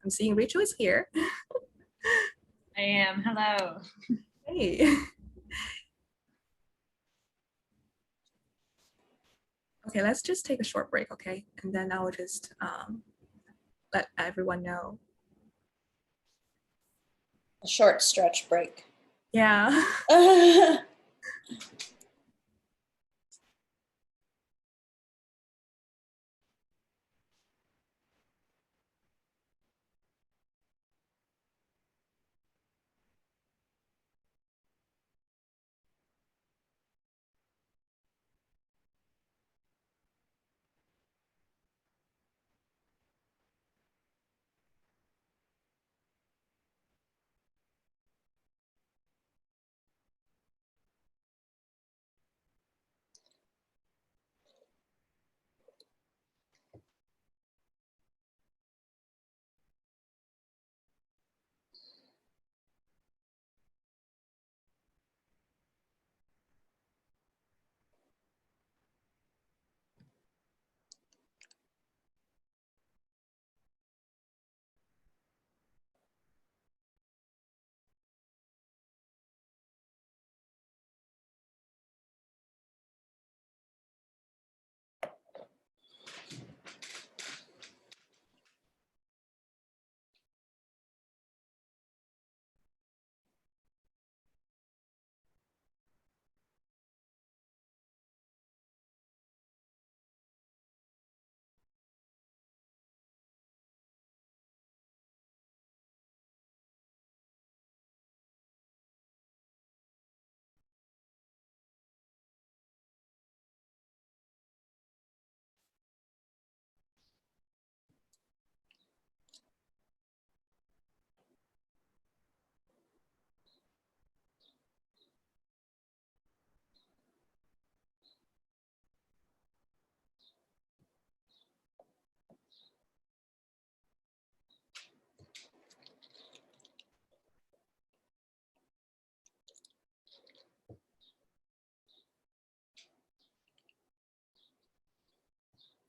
I'm seeing Rachel is here. I am. Hello. Hey. Okay, let's just take a short break, okay? And then I will just let everyone know. A short stretch break. Yeah.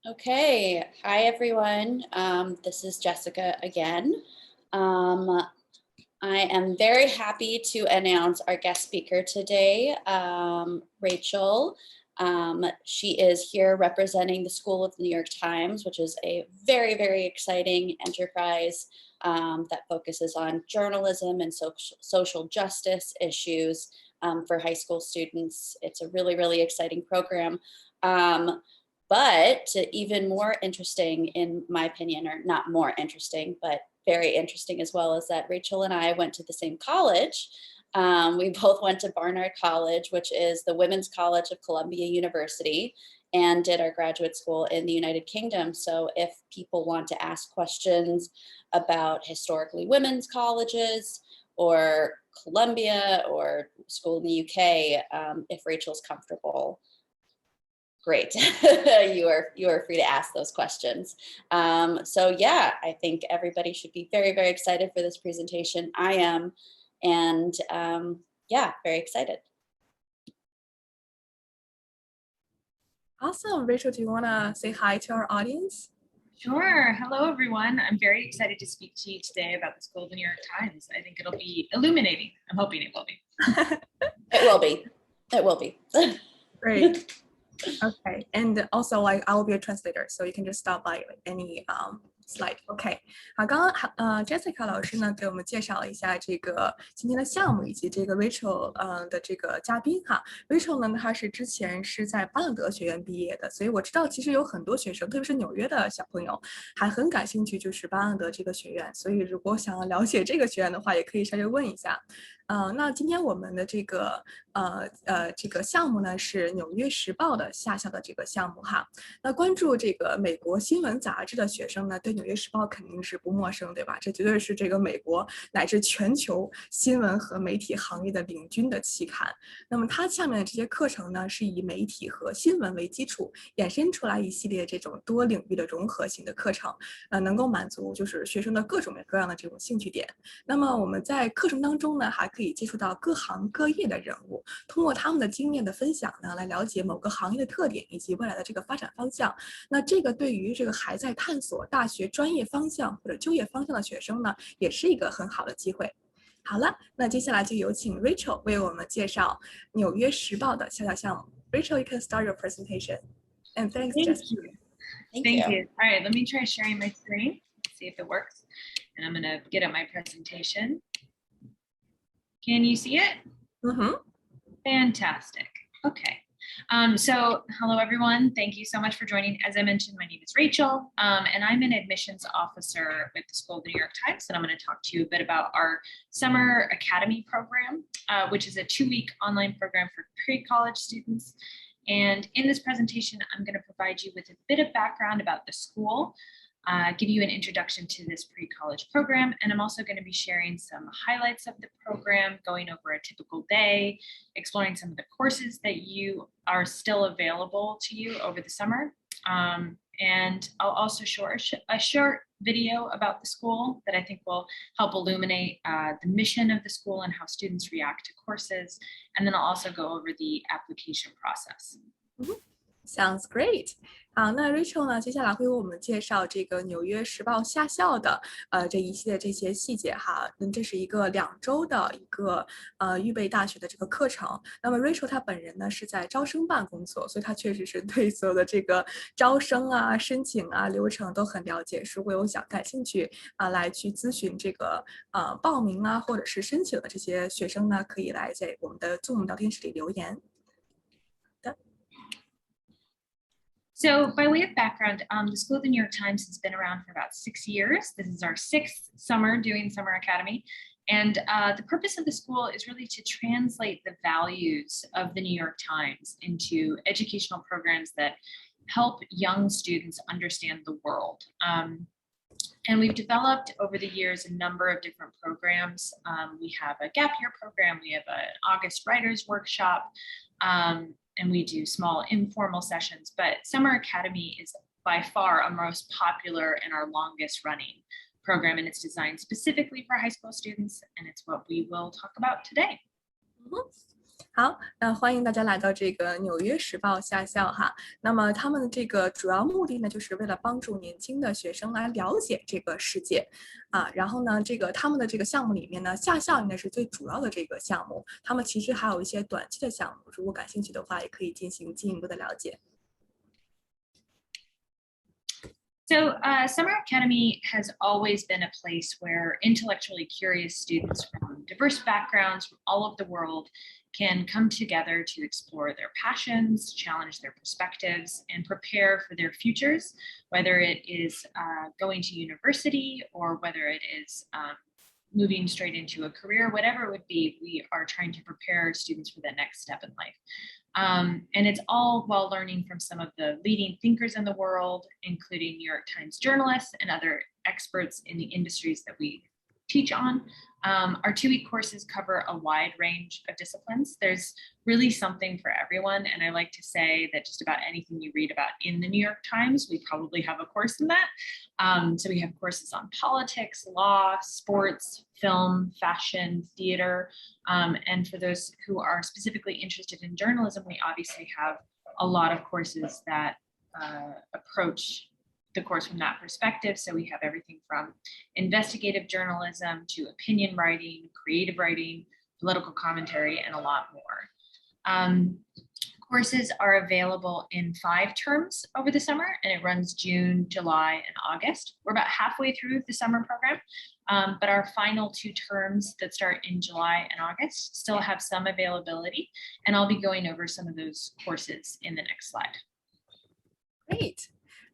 Okay, hi everyone. This is Jessica again. I am very happy to announce our guest speaker today, Rachel. She is here representing the School of the New York Times, which is a very, very exciting enterprise that focuses on journalism and social justice issues for high school students. It's a really, really exciting program. But even more interesting, in my opinion, or not more interesting, but very interesting as well, is that Rachel and I went to the same college. We both went to Barnard College, which is the Women's College of Columbia University, and did our graduate school in the United Kingdom. So if people want to ask questions about historically women's colleges or Columbia or school in the UK, if Rachel's comfortable, great. you are free to ask those questions. So yeah, I think everybody should be very, very excited for this presentation. I am, and yeah, very excited. Awesome. Rachel, do you want to say hi to our audience? Sure. Hello, everyone. I'm very excited to speak to you today about the School of the New York Times. I think it'll be illuminating. I'm hoping it will be. It will be. It will be. Great. Okay, and also like I will be a translator, so you can just stop by any slide. OK， 好，刚刚Jessica 老师呢给我们介绍了一下这个今天的项目以及这个 Rachel 的这个嘉宾哈。Rachel 呢，她是之前是在巴勒德学院毕业的，所以我知道其实有很多学生，特别是纽约的小朋友，还很感兴趣就是巴勒德这个学院。所以如果想要了解这个学院的话，也可以稍微问一下。那今天我们的这个项目呢是《纽约时报》的下校的这个项目哈。那关注这个美国新闻杂志的学生呢，对《纽约时报》肯定是不陌生，对吧？这绝对是这个美国乃至全球新闻和媒体行业的领军的期刊。那么它下面的这些课程呢，是以媒体和新闻为基础，衍生出来一系列这种多领域的融合型的课程，能够满足就是学生的各种各样的这种兴趣点。那么我们在课程当中呢，还可以接触到各行各业的人物，通过他们的经验的分享呢，来了解某个行业的特点以及未来的这个发展方向。那这个对于这个还在探索大学学专业方向或者就业方向的学生呢，也是一个很好的机会。好了，那接下来就有请 Rachel 为我们介绍《纽约时报》的小小项目。Rachel, you can start your presentation. And thanks, Thank Jessica. you. Thank Thank you. you. All right, let me try sharing my screen, see if it works. And I'm going to get at my presentation. Can you see it? Mm-hmm. Fantastic. Okay. So hello, everyone. Thank you so much for joining. As I mentioned, my name is Rachel, and I'm an admissions officer with the School of the New York Times. And I'm going to talk to you a bit about our Summer Academy program, which is a 2-week online program for pre-college students. And in this presentation, I'm going to provide you with a bit of background about the school, give you an introduction to this pre-college program, and I'm also going to be sharing some highlights of the program, going over a typical day, exploring some of the courses that you are still available to you over the summer. And I'll also show a short video about the school that I think will help illuminate the mission of the school and how students react to courses. And then I'll also go over the application process. Sounds great. 好，那 Rachel 呢，接下来会为我们介绍这个《纽约时报》下校的这一系列这些细节哈。这是一个2周的一个预备大学的这个课程。那么 Rachel 她本人呢是在招生办工作，所以她确实是对所有的这个招生啊、申请啊流程都很了解。如果有感兴趣来去咨询这个报名啊或者是申请的这些学生呢，可以来在我们的Zoom聊天室里留言。So by way of background, the School of the New York Times has been around for about 6 years. This is our 6th summer doing Summer Academy. And the purpose of the school is really to translate the values of the New York Times into educational programs that help young students understand the world. And we've developed over the years a number of different programs. We have a gap year program, we have an August writers workshop, and we do small informal sessions, but Summer Academy is by far our most popular and our longest running program, and it's designed specifically for high school students, and it's what we will talk about today. 好，那欢迎大家来到这个《纽约时报》下校哈。那么他们的这个主要目的呢，就是为了帮助年轻的学生来了解这个世界然后呢，他们的这个项目里面呢，下校应该是最主要的这个项目。他们其实还有一些短期的项目，如果感兴趣的话，也可以进行进一步的了解。So Summer Academy has always been a place where intellectually curious students from diverse backgrounds from all over the world can come together to explore their passions, challenge their perspectives, and prepare for their futures, whether it is going to university or whether it is moving straight into a career, whatever it would be, we are trying to prepare students for that next step in life. And it's all while learning from some of the leading thinkers in the world, including New York Times journalists and other experts in the industries that we teach on. Our 2-week courses cover a wide range of disciplines. There's really something for everyone. And I like to say that just about anything you read about in the New York Times, we probably have a course in that. So we have courses on politics, law, sports, film, fashion, theater. And for those who are specifically interested in journalism, we obviously have a lot of courses that approach the course from that perspective. So we have everything from investigative journalism to opinion writing, creative writing, political commentary, and a lot more. Courses are available in 5 terms over the summer, and it runs June, July, and August. We're about halfway through the summer program, but our final 2 terms that start in July and August still have some availability, and I'll be going over some of those courses in the next slide. Great.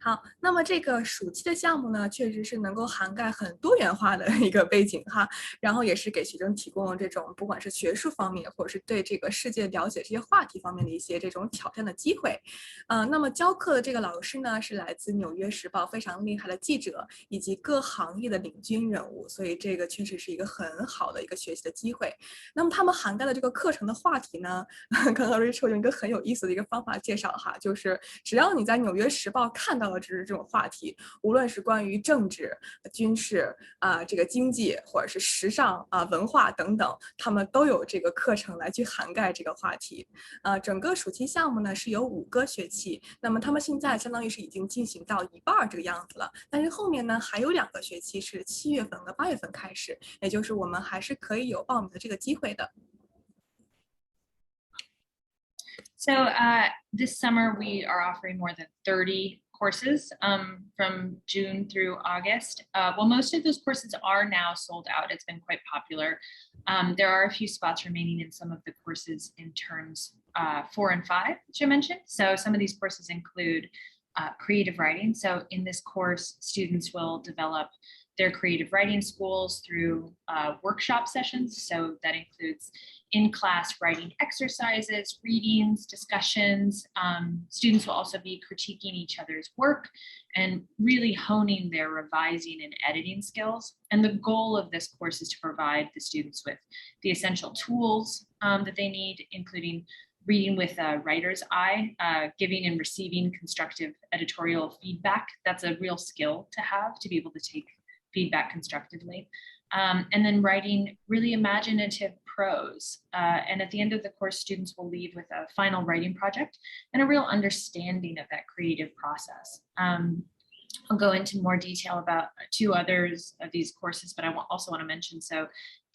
好，那么这个暑期的项目呢，确实是能够涵盖很多元化的一个背景哈，然后也是给学生提供这种不管是学术方面，或者是对这个世界了解这些话题方面的一些这种挑战的机会。那么教课的这个老师呢，是来自《纽约时报》非常厉害的记者以及各行业的领军人物，所以这个确实是一个很好的一个学习的机会。那么他们涵盖的这个课程的话题呢，刚刚 Rachel 用一个很有意思的一个方法介绍哈，就是只要你在《纽约时报》看到到的就是这种话题，无论是关于政治、军事这个经济，或者是时尚文化等等，他们都有这个课程来去涵盖这个话题。整个暑期项目呢是有5个学期，那么他们现在相当于是已经进行到一半这个样子了，但是后面呢还有2个学期是7月份和8月份开始，也就是我们还是可以有报名的这个机会的。So this summer, we are offering more than 30 courses from June through August. Well, most of those courses are now sold out. It's been quite popular. There are a few spots remaining in some of the courses in terms 4 and 5, which I mentioned. So some of these courses include creative writing. So in this course, students will develop their creative writing schools through workshop sessions. So that includes in-class writing exercises, readings, discussions. Students will also be critiquing each other's work and really honing their revising and editing skills. And the goal of this course is to provide the students with the essential tools that they need, including reading with a writer's eye, giving and receiving constructive editorial feedback. That's a real skill to be able to take feedback constructively. And then writing really imaginative prose. And at the end of the course, students will leave with a final writing project and a real understanding of that creative process. I'll go into more detail about 2 others of these courses, but I also want to mention, so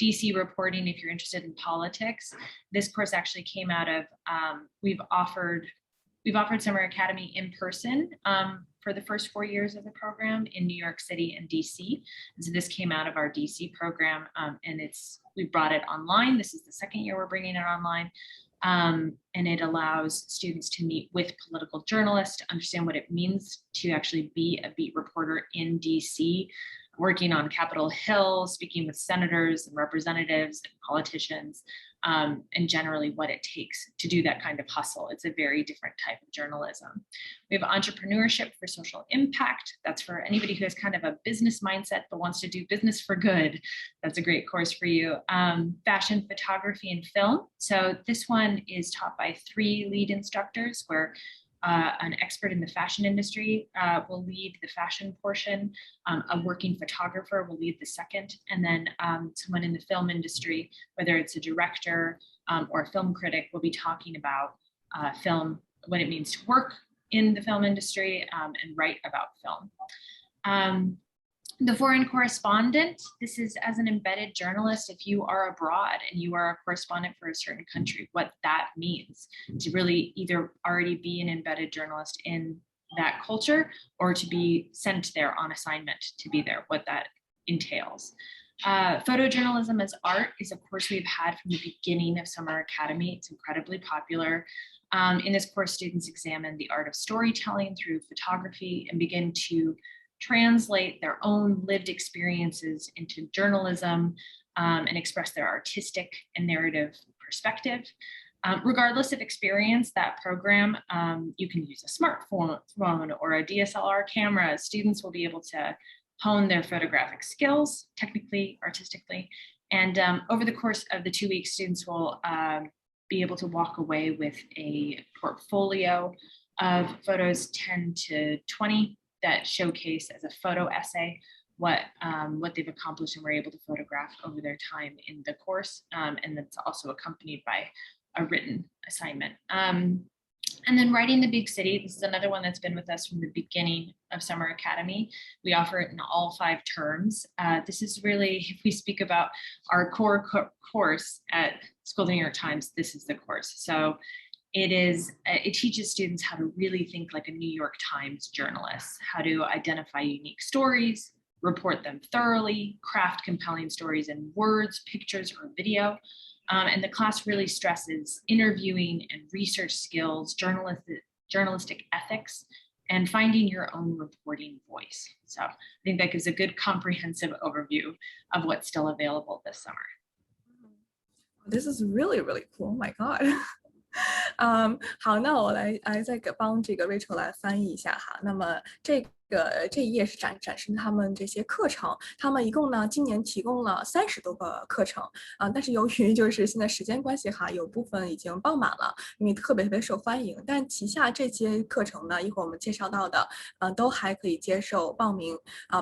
DC reporting, if you're interested in politics, this course actually came out of, we've offered Summer Academy in person for the first 4 years of the program in New York City and DC. And so this came out of our DC program, and we brought it online. This is the 2nd year we're bringing it online. And it allows students to meet with political journalists to understand what it means to actually be a beat reporter in DC, working on Capitol Hill, speaking with senators and representatives and politicians, and generally what it takes to do that kind of hustle. It's a very different type of journalism. We have entrepreneurship for social impact. That's for anybody who has kind of a business mindset but wants to do business for good. That's a great course for you. Fashion, photography, and film. So this one is taught by 3 lead instructors, where an expert in the fashion industry will lead the fashion portion, a working photographer will lead the second, and then someone in the film industry, whether it's a director or a film critic, will be talking about film, what it means to work in the film industry and write about film. The foreign correspondent, this is as an embedded journalist, if you are abroad and you are a correspondent for a certain country, what that means to really either already be an embedded journalist in that culture or to be sent there on assignment to be there, what that entails. Photojournalism as art is a course we've had from the beginning of Summer Academy. It's incredibly popular. In this course, students examine the art of storytelling through photography and begin to translate their own lived experiences into journalism and express their artistic and narrative perspective. Regardless of experience, that program, you can use a smartphone or a DSLR camera. Students will be able to hone their photographic skills, technically, artistically. And over the course of the 2 weeks, students will be able to walk away with a portfolio of photos, 10 to 20, that showcase as a photo essay what they've accomplished and were able to photograph over their time in the course. And that's also accompanied by a written assignment. And then Writing the Big City, this is another one that's been with us from the beginning of Summer Academy. We offer it in all 5 terms. This is really, if we speak about our core course at School of the New York Times, this is the course. So it teaches students how to really think like a New York Times journalist, how to identify unique stories, report them thoroughly, craft compelling stories in words, pictures, or video. And the class really stresses interviewing and research skills, journalistic ethics, and finding your own reporting voice. So I think that gives a good comprehensive overview of what's still available this summer. This is really, really cool. Oh my God. 好，那我来再帮这个 Rachel 来翻译一下哈。那么这这一页是展示他们这些课程，他们一共呢今年提供了30多个课程但是由于就是现在时间关系哈，有部分已经爆满了，因为特别受欢迎。但旗下这些课程呢，一会儿我们介绍到的，都还可以接受报名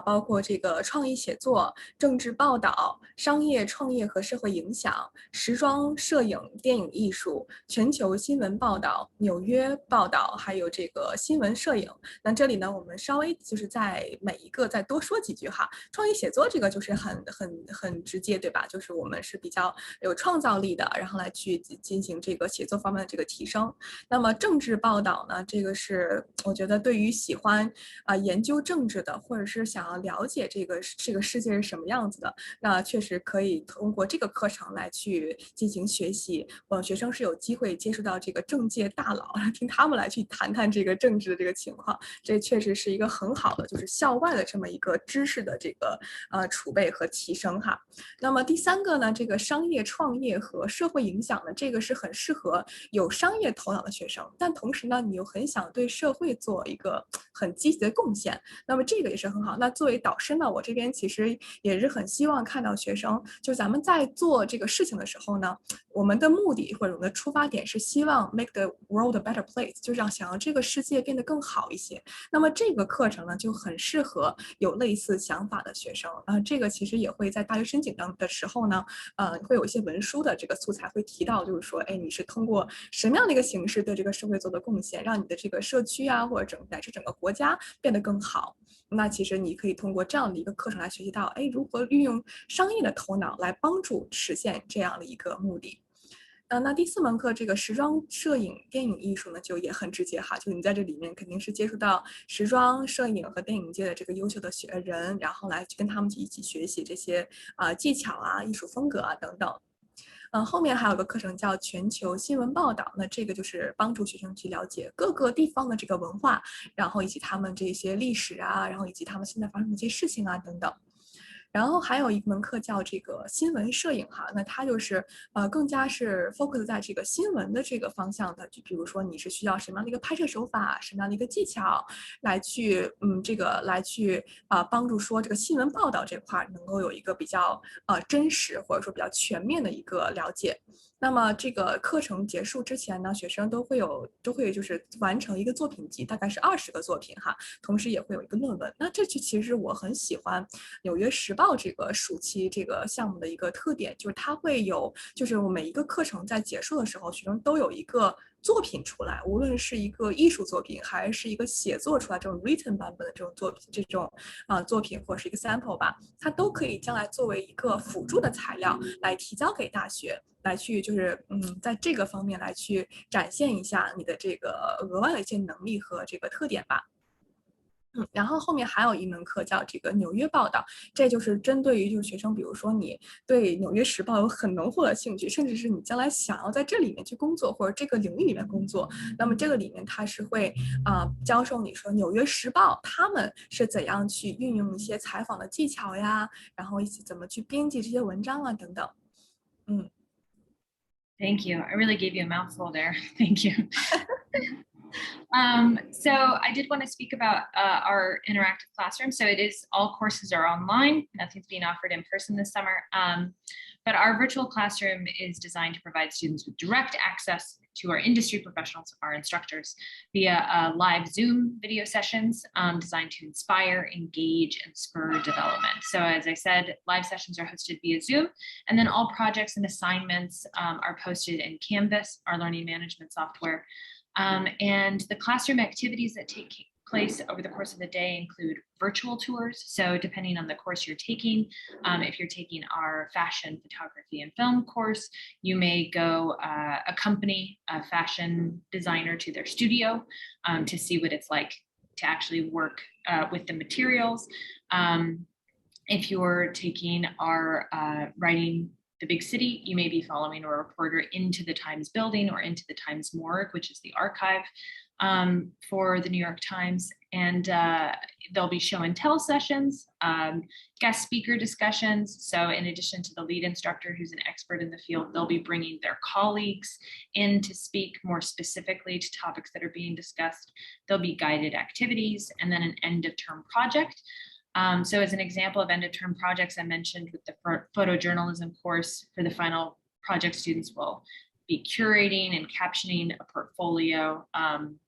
包括这个创意写作、政治报道、商业创业和社会影响、时装摄影、电影艺术、全球新闻报道、纽约报道，还有这个新闻摄影。那这里呢，我们稍微就是在每一个再多说几句哈。创意写作这个就是很直接，对吧？就是我们是比较有创造力的，然后来去进行这个写作方面的这个提升。那么政治报道呢，这个是我觉得对于喜欢研究政治的，或者是想要了解这个世界是什么样子的，那确实可以通过这个课程来去进行学习。学生是有机会接触到这个政界大佬，听他们来去谈这个政治的这个情况，这确实是一个很好的就是校外的这么一个知识的这个储备和提升哈。那么第3个呢，这个商业创业和社会影响呢，这个是很适合有商业头脑的学生，但同时呢，你又很想对社会做一个很积极的贡献，那么这个也是很好。那作为导师呢，我这边其实也是很希望看到学生，就咱们在做这个事情的时候呢，我们的目的或者我们的出发点是希望 make the world a better place， 就让想要这个世界变得更好一些。那么这个课程呢，就很适合有类似想法的学生这个其实也会在大学申请的时候呢，会有一些文书的这个素材会提到，就是说，哎，你是通过什么样的一个形式对这个社会做的贡献，让你的这个社区啊，或者乃至整个国家变得更好。那其实你可以通过这样的一个课程来学习到，哎，如何运用商业的头脑来帮助实现这样的一个目的。那第4门课这个时装摄影电影艺术呢，就也很直接哈，就你在这里面肯定是接触到时装摄影和电影界的这个优秀的人，然后来跟他们一起学习这些技巧啊、艺术风格啊等等。后面还有个课程叫全球新闻报道，那这个就是帮助学生去了解各个地方的这个文化，然后以及他们这些历史啊，然后以及他们现在发生的一些事情啊等等。然后还有一门课叫这个新闻摄影哈，那它就是更加是 focus 在这个新闻的这个方向的，就比如说你是需要什么样的一个拍摄手法，什么样的一个技巧，来去帮助说这个新闻报道这块能够有一个比较真实或者说比较全面的一个了解。那么这个课程结束之前呢，学生都会就是完成一个作品集，大概是20个作品哈，同时也会有一个论文。那这其实我很喜欢《纽约时报》这个暑期这个项目的一个特点，就是它会有，就是我每一个课程在结束的时候，学生都有一个作品出来，无论是一个艺术作品，还是一个写作出来这种 written 版本的这种作品，作品或者是一个 sample 吧，它都可以将来作为一个辅助的材料来提交给大学。来去就是在这个方面来去展现一下你的这个额外的一些能力和这个特点吧。然后后面还有一门课叫这个纽约报道，这就是针对于就是学生，比如说你对纽约时报有很浓厚的兴趣，甚至是你将来想要在这里面去工作或者这个领域里面工作，那么这个里面它是会教授你说纽约时报他们是怎样去运用一些采访的技巧呀，然后一起怎么去编辑这些文章啊等等。Thank you. I really gave you a mouthful there. Thank you. So I did want to speak about our interactive classroom. So all courses are online. Nothing's being offered in person this summer. But our virtual classroom is designed to provide students with direct access to our industry professionals, our instructors, via live Zoom video sessions designed to inspire, engage, and spur development. So as I said, live sessions are hosted via Zoom, and then all projects and assignments are posted in Canvas, our learning management software. And the classroom activities that take place over the course of the day include virtual tours. So depending on the course you're taking, if you're taking our fashion photography and film course, you may go accompany a fashion designer to their studio to see what it's like to actually work with the materials. If you're taking our writing the big city, you may be following a reporter into the Times building or into the Times morgue, which is the archive. for the New York Times, and there'll be show and tell sessions, guest speaker discussions. So in addition to the lead instructor who's an expert in the field, they'll be bringing their colleagues in to speak more specifically to topics that are being discussed. There'll be guided activities, and then an end of term project. So as an example of end of term projects, I mentioned with the photojournalism course, for the final project, students will be curating and captioning a portfolio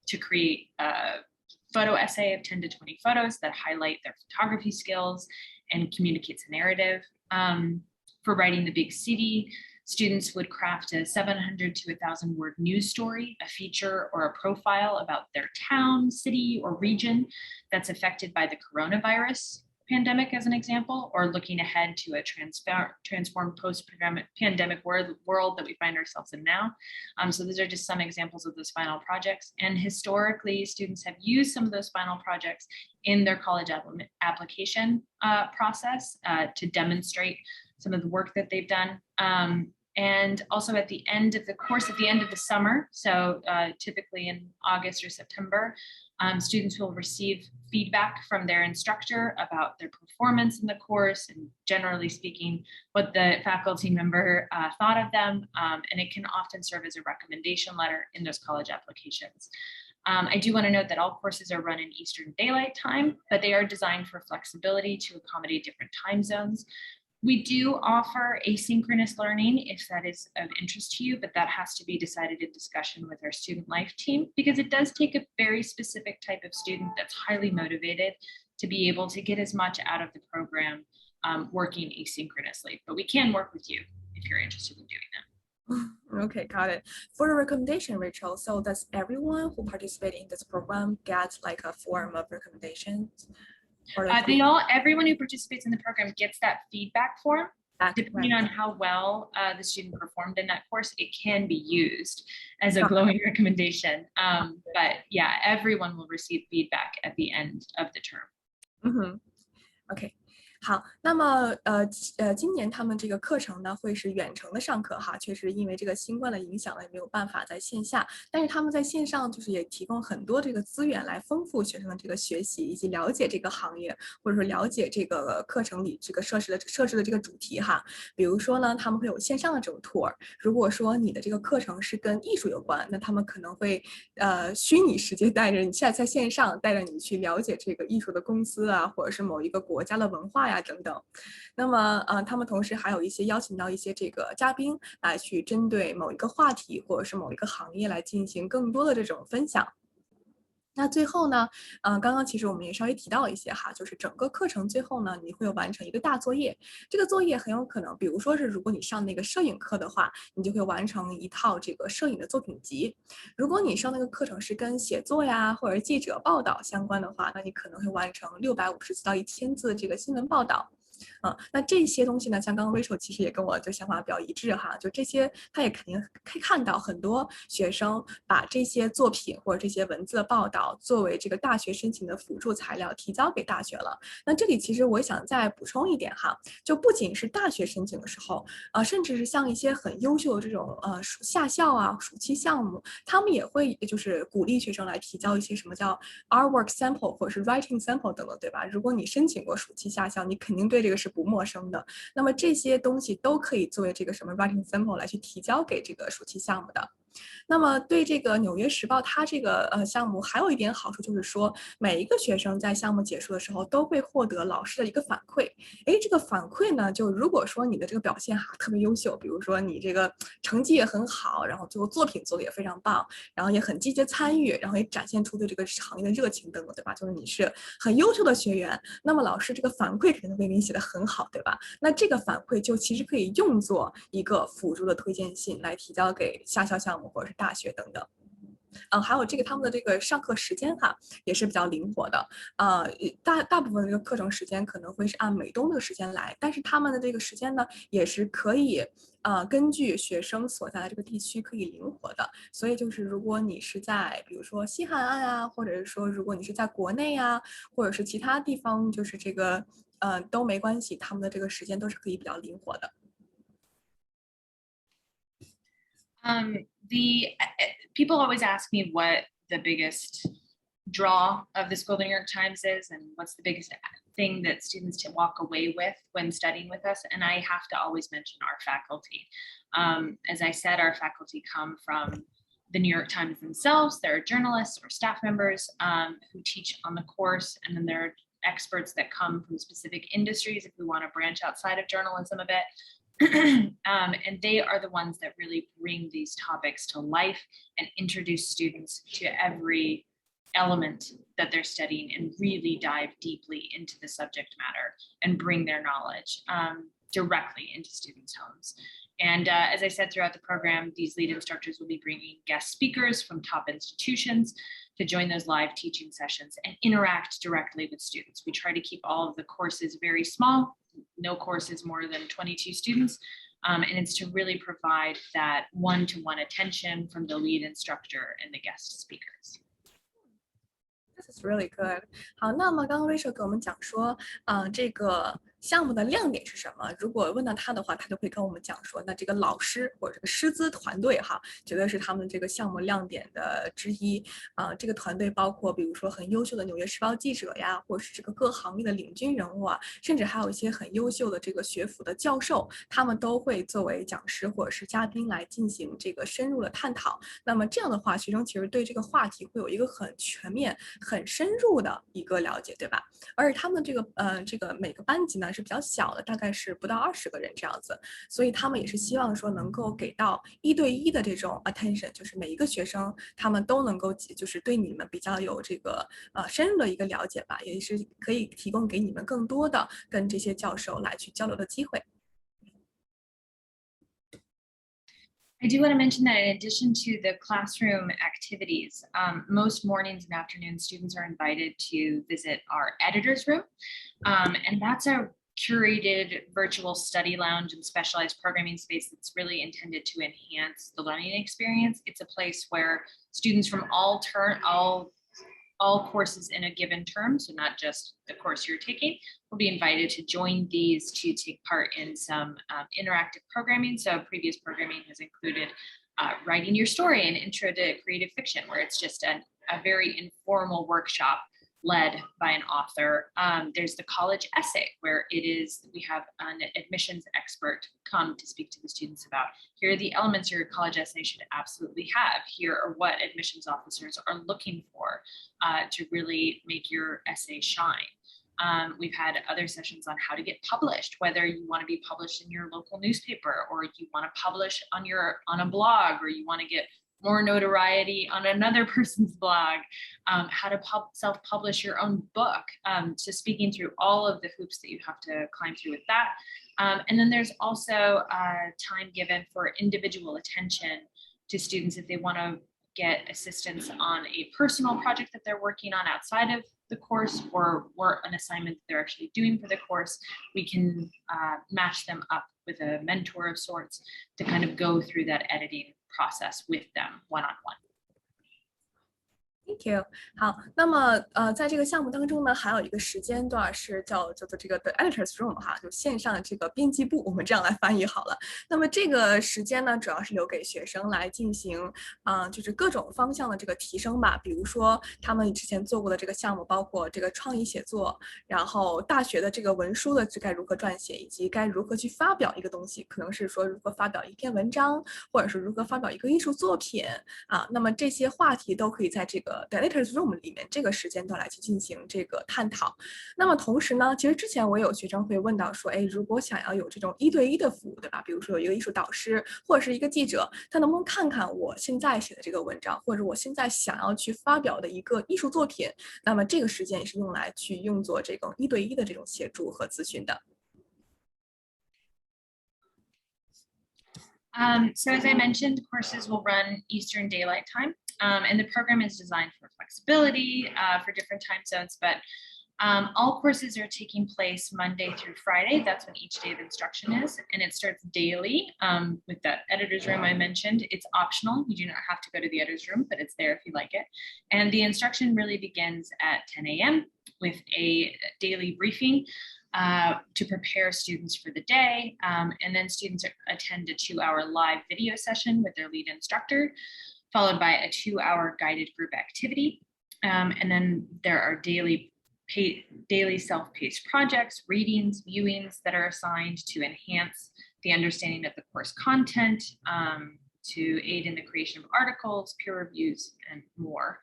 to create a photo essay of 10 to 20 photos that highlight their photography skills and communicates a narrative. For writing the big city, students would craft a 700 to 1,000 word news story, a feature, or a profile about their town, city, or region that's affected by the coronavirus pandemic, as an example, or looking ahead to a transformed post-pandemic world that we find ourselves in now. So those are just some examples of those final projects. And historically, students have used some of those final projects in their college application process to demonstrate some of the work that they've done. And also at the end of the course, at the end of the summer, so typically in August or September, students will receive feedback from their instructor about their performance in the course, and generally speaking, what the faculty member thought of them. And it can often serve as a recommendation letter in those college applications. I do want to note that all courses are run in Eastern Daylight Time, but they are designed for flexibility to accommodate different time zones. We do offer asynchronous learning if that is of interest to you, but that has to be decided in discussion with our student life team, because it does take a very specific type of student that's highly motivated to be able to get as much out of the program working asynchronously. But we can work with you if you're interested in doing that. Okay, got it. For the recommendation, Rachel, so does everyone who participates in this program get like a form of recommendations? Everyone who participates in the program gets that feedback form. Depending on how well the student performed in that course, it can be used as a glowing recommendation. But yeah, everyone will receive feedback at the end of the term. Okay. 好，那么今年他们这个课程呢会是远程的上课哈，确实因为这个新冠的影响呢，也没有办法在线下，但是他们在线上就是也提供很多这个资源来丰富学生的这个学习以及了解这个行业，或者说了解这个课程里这个设置的这个主题哈。比如说呢，他们会有线上的这种 tour， 如果说你的这个课程是跟艺术有关，那他们可能会虚拟世界带着你在线上带着你去了解这个艺术的公司啊，或者是某一个国家的文化呀等等。那么他们同时还有一些邀请到一些这个嘉宾来去针对某一个话题或者是某一个行业来进行更多的这种分享。那最后呢，刚刚其实我们也稍微提到了一些哈，就是整个课程最后呢，你会完成一个大作业。这个作业很有可能，比如说是如果你上那个摄影课的话，你就会完成一套这个摄影的作品集。如果你上那个课程是跟写作呀或者记者报道相关的话，那你可能会完成650字到1000字这个新闻报道。那这些东西呢，像刚刚 Rachel 其实也跟我就想法比较一致哈，就这些他也肯定可以看到很多学生把这些作品或者这些文字的报道作为这个大学申请的辅助材料提交给大学了。那这里其实我想再补充一点哈，就不仅是大学申请的时候，甚至是像一些很优秀的这种夏校啊、暑期项目，他们也会就是鼓励学生来提交一些什么叫 artwork sample 或者是 writing sample 等等，对吧？如果你申请过暑期夏校，你肯定对这个是不陌生的。那么这些东西都可以作为这个什么 writing sample 来去提交给这个暑期项目的。那么对这个纽约时报它这个项目还有一点好处，就是说每一个学生在项目结束的时候都会获得老师的一个反馈。这个反馈呢，就如果说你的这个表现特别优秀，比如说你这个成绩也很好，然后最后作品做的也非常棒，然后也很积极参与，然后也展现出对这个行业的热情等等，对吧？就是你是很优秀的学员，那么老师这个反馈肯定会给你写的很好，对吧？那这个反馈就其实可以用作一个辅助的推荐信来提交给夏校项目或者是大学等等。还有这个他们的这个上课时间哈也是比较灵活的，大部分的这个课程时间可能会是按美东这个时间来，但是他们的这个时间呢也是可以根据学生所在的这个地区可以灵活的。所以就是如果你是在比如说西海岸啊，或者是说如果你是在国内啊，或者是其他地方，就是这个都没关系，他们的这个时间都是可以比较灵活的。People always ask me what the biggest draw of the School of the New York Times is, and what's the biggest thing that students to walk away with when studying with us. And I have to always mention our faculty. As I said, our faculty come from the New York Times themselves. There are journalists or staff members who teach on the course, and then there are experts that come from specific industries if we want to branch outside of journalism a bit. And they are the ones that really bring these topics to life and introduce students to every element that they're studying and really dive deeply into the subject matter and bring their knowledge directly into students' homes. And as I said throughout the program, these lead instructors will be bringing guest speakers from top institutions to join those live teaching sessions and interact directly with students. We try to keep all of the courses very small, no courses more than 22 students. And it's to really provide that one-to-one attention from the lead instructor and the guest speakers. This is really good. 好，那么刚刚 Rachel 给我们讲说，这个项目的亮点是什么？如果问到他的话，他就会跟我们讲说，那这个老师或者这个师资团队哈，绝对是他们这个项目亮点的之一。这个团队包括比如说很优秀的《纽约时报》记者呀，或者是这个各行业的领军人物啊，甚至还有一些很优秀的这个学府的教授，他们都会作为讲师或者是嘉宾来进行这个深入的探讨。那么这样的话，学生其实对这个话题会有一个很全面、很深入的一个了解，对吧？而且他们这个每个班级呢是比较小的，大概是不到20个人这样子，所以他们也是希望说能够给到1对1的这种 attention， 就是每一个学生他们都能够就是对你们比较有这个深入的一个了解吧，也是可以提供给你们更多的跟这些教授来去交流的机会。I do want to mention that in addition to the classroom activities, most mornings and afternoons, students are invited to visit our editor's room. And that's a curated virtual study lounge and specialized programming space that's really intended to enhance the learning experience. It's a place where students from all courses in a given term, so not just the course you're taking, will be invited to join these to take part in some interactive programming. So previous programming has included writing your story, an intro to creative fiction, where it's just a very informal workshop led by an author. There's the college essay, where we have an admissions expert come to speak to the students about, here are the elements your college essay should absolutely have. Here are what admissions officers are looking for to really make your essay shine. We've had other sessions on how to get published, whether you want to be published in your local newspaper, or you want to publish on a blog, or you want to get more notoriety on another person's blog, how to self-publish your own book. So speaking through all of the hoops that you have to climb through with that. And then there's also time given for individual attention to students if they want to get assistance on a personal project that they're working on outside of the course, or an assignment that they're actually doing for the course. We can match them up with a mentor of sorts to kind of go through that editing process with them one-on-one. Thank you。好，那么在这个项目当中呢，还有一个时间段是叫做这个 The Editor's Room 哈，就线上的这个编辑部，我们这样来翻译好了。那么这个时间呢，主要是留给学生来进行就是各种方向的这个提升吧。比如说他们之前做过的这个项目，包括这个创意写作，然后大学的这个文书的该如何撰写，以及该如何去发表一个东西，可能是说如何发表一篇文章，或者是如何发表一个艺术作品那么这些话题都可以在这个The Editor's Room 里面这个时间段来去进行这个探讨。那么同时呢，其实之前我有学生会问到说，如果想要有这种1对1的服务，对吧？比如说有一个艺术导师或者是一个记者，他能不能看看我现在写的这个文章，或者我现在想要去发表的一个艺术作品？那么这个时间也是用作这种1对1的这种协助和咨询的。So as I mentioned, courses will run Eastern Daylight Time, and the program is designed for flexibility for different time zones, but all courses are taking place Monday through Friday. That's when each day of instruction is, and it starts daily with that editor's room I mentioned. It's optional. You do not have to go to the editor's room, but it's there if you like it. And the instruction really begins at 10 a.m. with a daily briefing to prepare students for the day. And then students attend a 2-hour live video session with their lead instructor, followed by a 2-hour guided group activity. And then there are daily self-paced projects, readings, viewings that are assigned to enhance the understanding of the course content, to aid in the creation of articles, peer reviews, and more.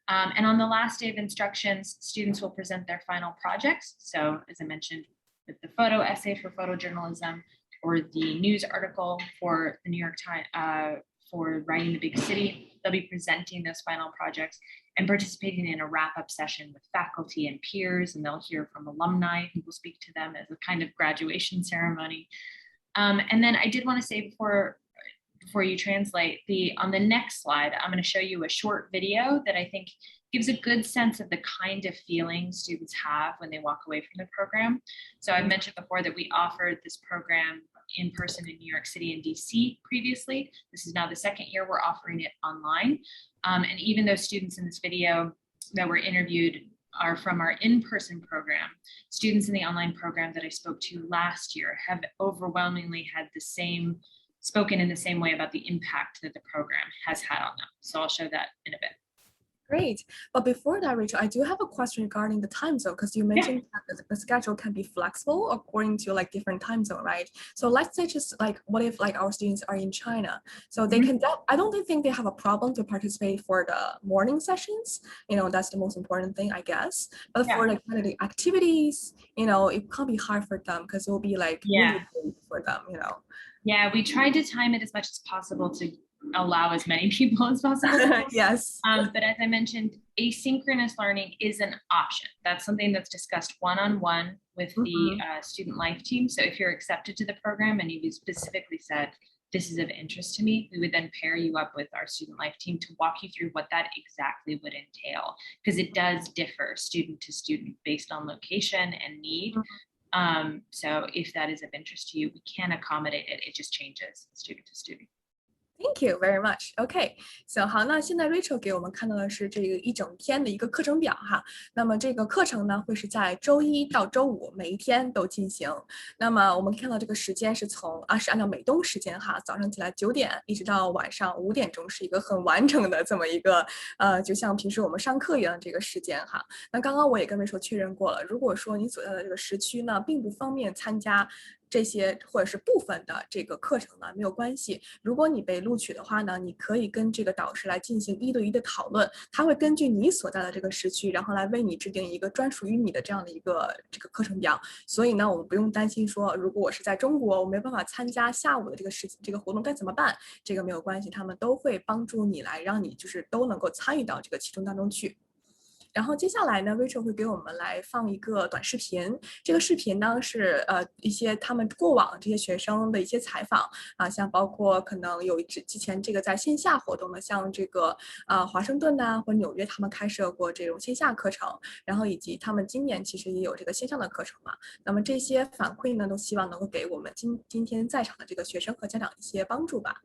And on the last day of instructions, students will present their final projects. So as I mentioned, with the photo essay for photojournalism or the news article for the New York Times, for Writing the Big City, they'll be presenting those final projects and participating in a wrap-up session with faculty and peers, and they'll hear from alumni who will speak to them as a kind of graduation ceremony. And then I did want to say before you translate, on the next slide, I'm going to show you a short video that I think gives a good sense of the kind of feeling students have when they walk away from the program. So I've mentioned before that we offered this program in person in New York City and DC previously. This is now the second year we're offering it online. And even though students in this video that were interviewed are from our in-person program, students in the online program that I spoke to last year have overwhelmingly had spoken in the same way about the impact that the program has had on them. So I'll show that in a bit. Great. But before that, Rachel, I do have a question regarding the time zone, because you mentioned that the schedule can be flexible according to like different time zone, right? So let's say just like, what if like our students are in China? So they can, I don't think they have a problem to participate for the morning sessions. That's the most important thing, I guess. But for the kind of the activities, it can't be hard for them because it will be like really late for them, Yeah, we tried to time it as much as possible to allow as many people as possible. Yes. But as I mentioned, asynchronous learning is an option. That's something that's discussed one-on-one with the student life team. So if you're accepted to the program and you specifically said, this is of interest to me, we would then pair you up with our student life team to walk you through what that exactly would entail, because it does differ student to student based on location and need. So if that is of interest to you, we can accommodate it. It just changes student to student. Thank you very much. OK, so 好，那现在 Rachel 给我们看到的是这个一整天的一个课程表哈。那么这个课程呢，会是在周一到周五每一天都进行。那么我们看到这个时间是是按照美东时间哈，早上起来9点一直到晚上5点钟，是一个很完整的这么一个就像平时我们上课一样的这个时间哈。那刚刚我也跟 Rachel 确认过了，如果说你所在的这个时区呢，并不方便参加这些或者是部分的这个课程呢，没有关系。如果你被录取的话呢，你可以跟这个导师来进行1对1的讨论，他会根据你所在的这个时区，然后来为你制定一个专属于你的这样的一个课程表。所以呢，我们不用担心说，如果我是在中国，我没办法参加下午的这个活动该怎么办？这个没有关系，他们都会帮助你来让你就是都能够参与到这个其中当中去。然后接下来呢 ，Rachel 会给我们来放一个短视频。这个视频呢是一些他们过往这些学生的一些采访啊，像包括可能有之前这个在线下活动的，像这个华盛顿呐或纽约他们开设过这种线下课程，然后以及他们今年其实也有这个线上的课程嘛。那么这些反馈呢，都希望能够给我们今天在场的这个学生和家长一些帮助吧。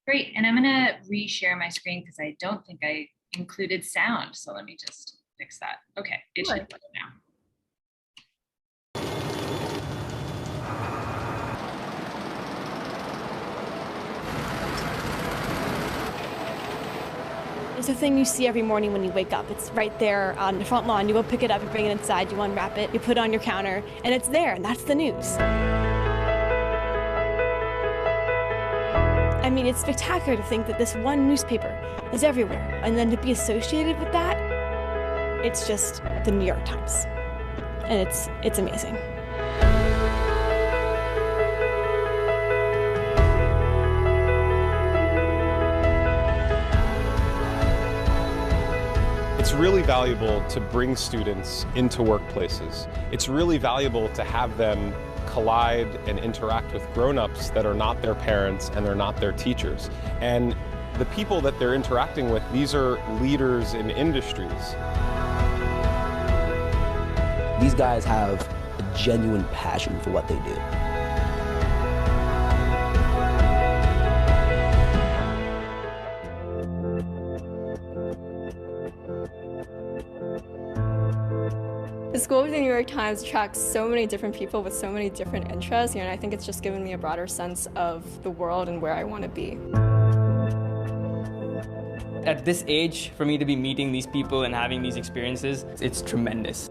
Great, and I'm gonna reshare my screen because I don't think I included sound, so let me just fix that. Okay, it should play now. It's a thing you see every morning when you wake up. It's right there on the front lawn. You go pick it up, you bring it inside, you unwrap it, you put it on your counter, and it's there, and that's the news. I mean, it's spectacular to think that this one newspaper is everywhere, and then to be associated with that, it's just the New York Times, and it's amazing. It's really valuable to bring students into workplaces. It's really valuable to have them collide and interact with grown-ups that are not their parents and they're not their teachers. And the people that they're interacting with, these are leaders in industries. These guys have a genuine passion for what they do. The School of the New York Times attracts so many different people with so many different interests, and I think it's just given me a broader sense of the world and where I want to be. At this age, for me to be meeting these people and having these experiences, it's tremendous.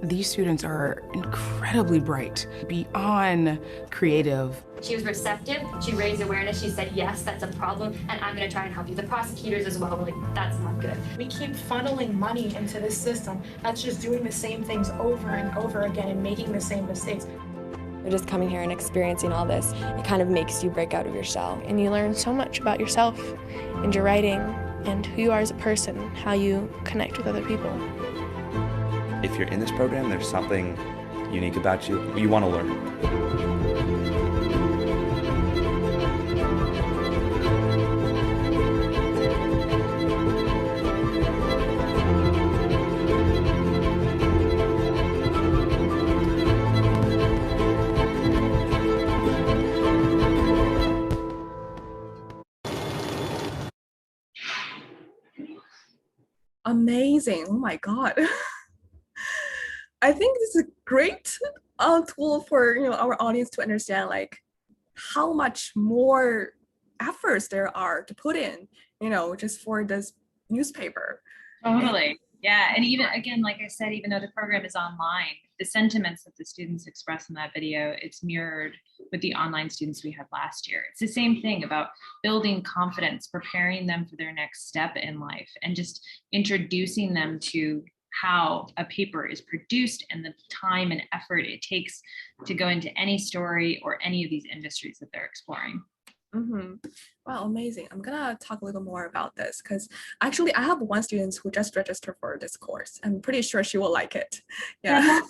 These students are incredibly bright, beyond creative. She was receptive, she raised awareness, she said, yes, that's a problem, and I'm gonna try and help you. The prosecutors as well were like, that's not good. We keep funneling money into this system that's just doing the same things over and over again and making the same mistakes. Just coming here and experiencing all this, it kind of makes you break out of your shell. And you learn so much about yourself and your writing and who you are as a person, how you connect with other people. If you're in this program, there's something unique about you. You want to learn. Amazing. Oh my God. I think this is a great tool for our audience to understand like how much more efforts there are to put in, just for this newspaper. Totally. Yeah. And even again, like I said, even though the program is online, the sentiments that the students express in that video, it's mirrored with the online students we had last year. It's the same thing about building confidence, preparing them for their next step in life, and just introducing them to how a paper is produced and the time and effort it takes to go into any story or any of these industries that they're exploring. Wow, amazing. I'm gonna talk a little more about this because actually I have one student who just registered for this course. I'm pretty sure she will like it. Yeah.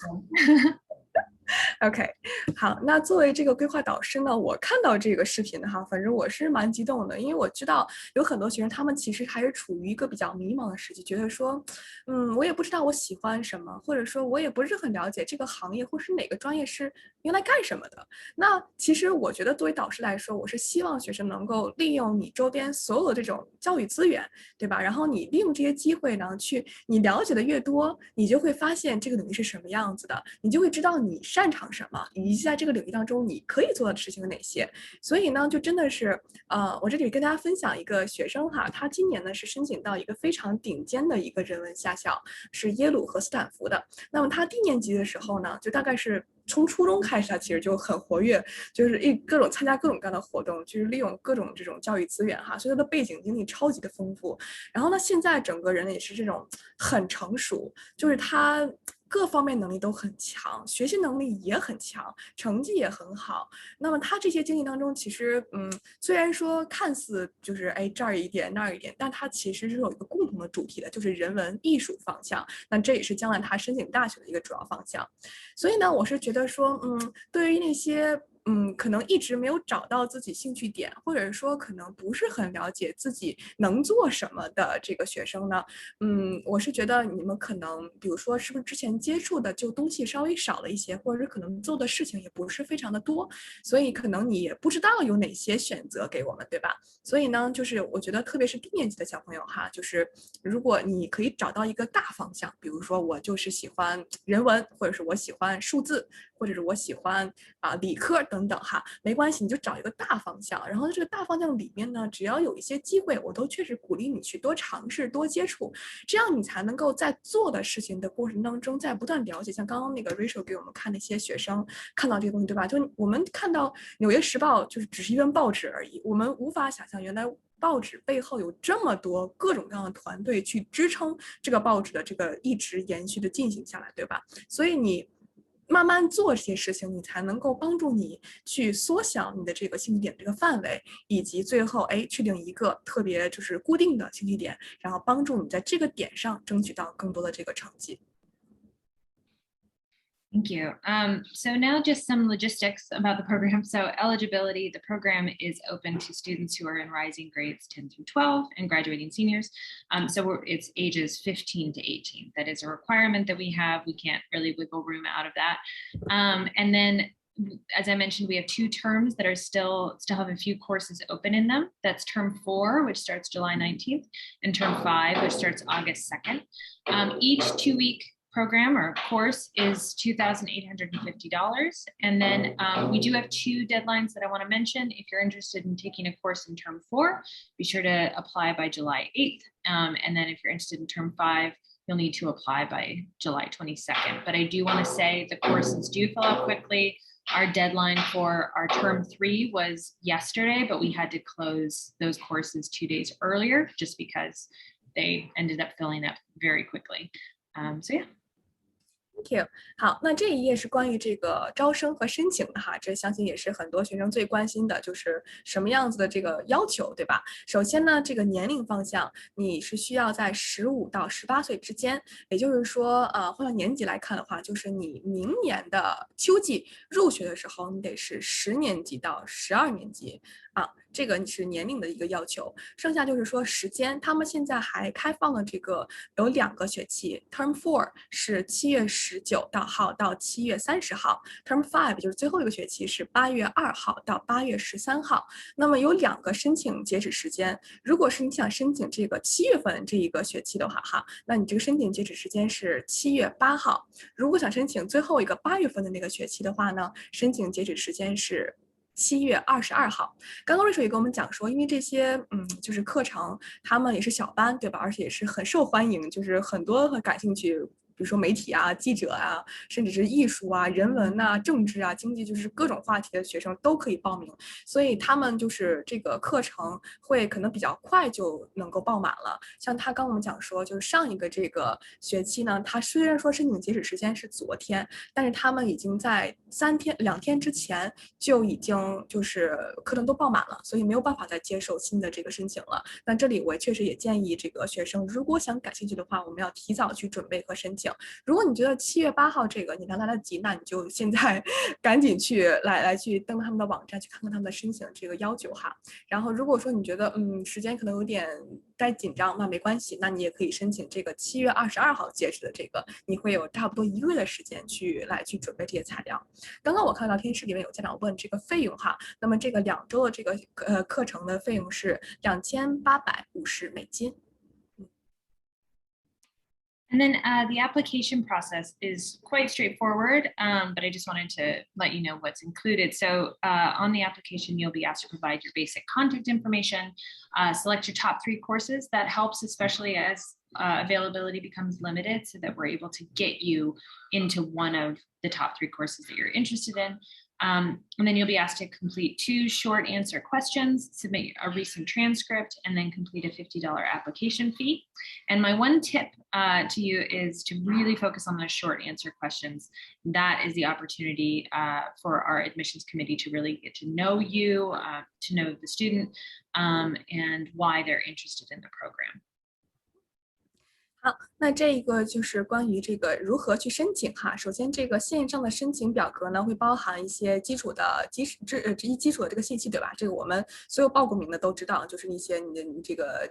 OK， 好，那作为这个规划导师呢，我看到这个视频哈，反正我是蛮激动的，因为我知道有很多学生他们其实还是处于一个比较迷茫的时期，觉得说，我也不知道我喜欢什么，或者说我也不是很了解这个行业或是哪个专业是原来干什么的。那其实我觉得作为导师来说，我是希望学生能够利用你周边所有的这种教育资源，对吧？然后你利用这些机会呢，你了解的越多，你就会发现这个领域是什么样子的，你就会知道你擅长什么，以及在这个领域当中你可以做的事情有哪些。所以呢，就真的是，我这里跟大家分享一个学生哈，他今年呢是申请到一个非常顶尖的一个人文夏校，是耶鲁和斯坦福的。那么他低年级的时候呢，就大概是从初中开始，他其实就很活跃，就是参加各种各样的活动，就是利用各种这种教育资源哈，所以他的背景经历超级的丰富。然后呢，现在整个人也是这种很成熟，就是他各方面能力都很强，学习能力也很强，成绩也很好。那么他这些经历当中，其实虽然说看似就是这儿一点那儿一点，但他其实是有一个共同的主题的，就是人文艺术方向。那这也是将来他申请大学的一个主要方向。所以呢，我是觉得说，对于那些可能一直没有找到自己兴趣点，或者说可能不是很了解自己能做什么的这个学生呢，我是觉得你们可能，比如说是不是之前接触的就东西稍微少了一些，或者是可能做的事情也不是非常的多，所以可能你也不知道有哪些选择给我们，对吧？所以呢，就是我觉得特别是低年级的小朋友哈，就是如果你可以找到一个大方向，比如说我就是喜欢人文，或者是我喜欢数字，或者是我喜欢理科等等哈，没关系，你就找一个大方向，然后这个大方向里面呢，只要有一些机会，我都确实鼓励你去多尝试、多接触，这样你才能够在做的事情的过程当中，在不断了解。像刚刚那个 Rachel 给我们看那些学生看到这个东西，对吧？就我们看到《纽约时报》就是只是一份报纸而已，我们无法想象原来报纸背后有这么多各种各样的团队去支撑这个报纸的这个一直延续的进行下来，对吧？所以你慢慢做这些事情，你才能够帮助你去缩小你的这个兴趣点这个范围，以及最后确定一个特别就是固定的兴趣点，然后帮助你在这个点上争取到更多的这个成绩。Thank you. So now just some logistics about the program. So eligibility, the program is open to students who are in rising grades 10 through 12 and graduating seniors. So it's ages 15 to 18. That is a requirement that we have. We can't really wiggle room out of that. And then, as I mentioned, we have 2 terms that are still have a few courses open in them. That's term 4, which starts July 19th, and term 5, which starts August 2nd. Each 2-week program or course is $2,850. And then we do have 2 deadlines that I want to mention. If you're interested in taking a course in term 4, be sure to apply by July 8th. And then if you're interested in term 5, you'll need to apply by July 22nd. But I do want to say the courses do fill up quickly. Our deadline for our term 3 was yesterday, but we had to close those courses 2 days earlier just because they ended up filling up very quickly. So yeah. Thank you。好，那这一页是关于这个招生和申请的哈，这相信也是很多学生最关心的，就是什么样子的这个要求，对吧？首先呢，这个年龄方向，你是需要在15到18岁之间，也就是说，换到年级来看的话，就是你明年的秋季入学的时候，你得是10年级到12年级啊。这个是年龄的一个要求，剩下就是说时间，他们现在还开放了这个有2个学期 ，Term 4是7月19号到7月30号 ，Term 5就是最后一个学期是8月2号到8月13号。那么有2个申请截止时间，如果是你想申请这个7月份这一个学期的话，哈，那你这个申请截止时间是7月8号。如果想申请最后一个8月份的那个学期的话呢，申请截止时间是7月22号。刚刚瑞秋也跟我们讲说，因为这些就是课程，他们也是小班，对吧？而且也是很受欢迎，就是很多很感兴趣。比如说媒体啊、记者啊，甚至是艺术啊、人文啊、政治啊、经济，就是各种话题的学生都可以报名，所以他们就是这个课程会可能比较快就能够报满了。像他刚我们讲说，就是上一个这个学期呢，他虽然说申请截止时间是昨天，但是他们已经在2天之前就已经就是课程都报满了，所以没有办法再接受新的这个申请了。那这里我确实也建议这个学生，如果想感兴趣的话，我们要提早去准备和申请。如果你觉得7月8号这个你能来得及，那你就现在赶紧去去登他们的网站，去看看他们的申请这个要求哈。然后如果说你觉得时间可能有点太紧张，那没关系，那你也可以申请这个7月22号截止的这个，你会有差不多1个月的时间去准备这些材料。刚刚我看到聊天室里面有家长问这个费用哈，那么这个2周的这个课程的费用是$2850。And then the application process is quite straightforward, but I just wanted to let you know what's included. So on the application, you'll be asked to provide your basic contact information, select your top 3 courses. That helps, especially as availability becomes limited, so that we're able to get you into one of the top 3 courses that you're interested in. And then you'll be asked to complete 2 short answer questions, submit a recent transcript, and then complete a $50 application fee. And my one tip to you is to really focus on those short answer questions. That is the opportunity for our admissions committee to really get to know you, to know the student, and why they're interested in the program. 好，那这一个就是关于这个如何去申请哈。首先，这个线上的申请表格呢，会包含一些基础的基础的这个信息，对吧？这个我们所有报过名的都知道，就是一些你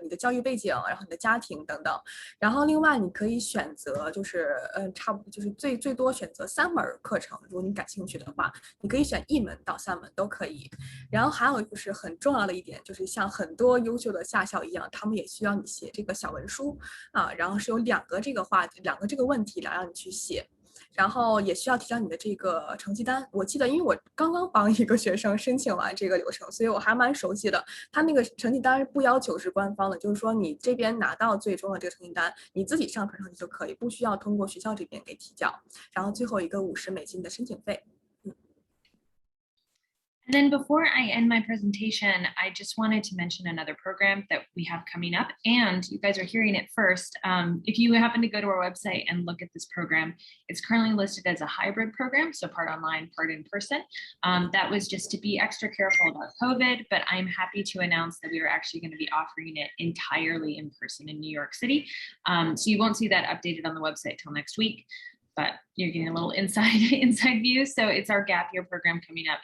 的教育背景，然后你的家庭等等。然后另外你可以选择，就是差不多就是最多选择3门课程，如果你感兴趣的话，你可以选1门到3门都可以。然后还有就是很重要的一点，就是像很多优秀的下校一样，他们也需要你写这个小文书啊，然后是有2个这个问题来让你去写，然后也需要提交你的这个成绩单。我记得，因为我刚刚帮一个学生申请完这个流程，所以我还蛮熟悉的。他那个成绩单不要求是官方的，就是说你这边拿到最终的这个成绩单，你自己上传上去就可以，不需要通过学校这边给提交。然后最后一个$50的申请费。And then before I end my presentation, I just wanted to mention another program that we have coming up, and you guys are hearing it first. If you happen to go to our website and look at this program, it's currently listed as a hybrid program, so part online, part in person. That was just to be extra careful about COVID, but I'm happy to announce that we are actually going to be offering it entirely in person in New York City. So you won't see that updated on the website till next week, but you're getting a little inside view. So it's our gap year program coming up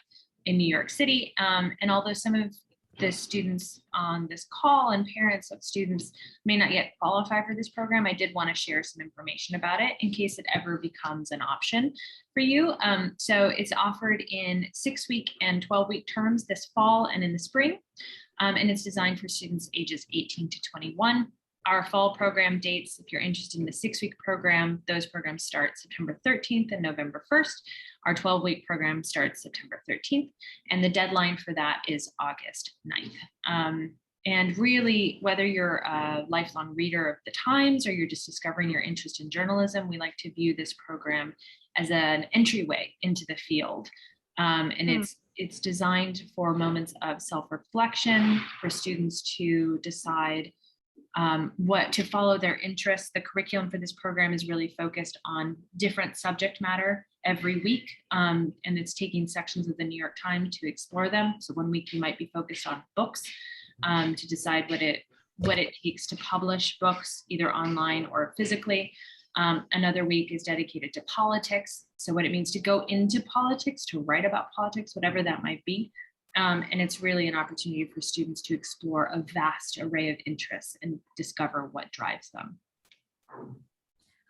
in New York City. And although some of the students on this call and parents of students may not yet qualify for this program, I did want to share some information about it in case it ever becomes an option for you. So it's offered in 6-week and 12-week terms this fall and in the spring. And it's designed for students ages 18 to 21. our fall program dates, if you're interested in the 6-week program, those programs start September 13th and November 1st. Our 12-week program starts September 13th, and the deadline for that is August 9th. And really, whether you're a lifelong reader of the Times or you're just discovering your interest in journalism, we like to view this program as an entryway into the field. And it's designed for moments of self-reflection, for students to decide what to follow their interests. The curriculum for this program is really focused on different subject matter every week, and it's taking sections of the New York Times to explore them. So 1 week you might be focused on books, to decide what it takes to publish books either online or physically. Another week is dedicated to politics, so what it means to go into politics, to write about politics, whatever that might be. And it's really an opportunity for students to explore a vast array of interests and discover what drives them.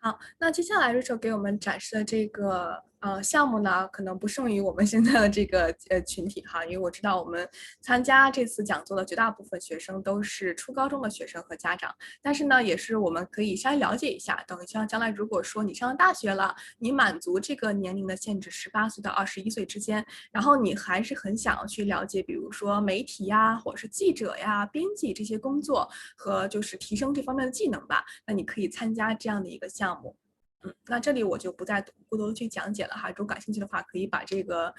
好，那接下来 Rachel 给我们展示的这个项目呢，可能不胜于我们现在的这个群体哈，因为我知道我们参加这次讲座的绝大部分学生都是初高中的学生和家长，但是呢，也是我们可以稍微了解一下，等一下将来如果说你上了大学了，你满足这个年龄的限制，18岁到21岁之间，然后你还是很想要去了解，比如说媒体呀，或者是记者呀、编辑这些工作和就是提升这方面的技能吧，那你可以参加这样的一个项目。那这里我就不再过多的去讲解了哈，如果感兴趣的话，可以把这个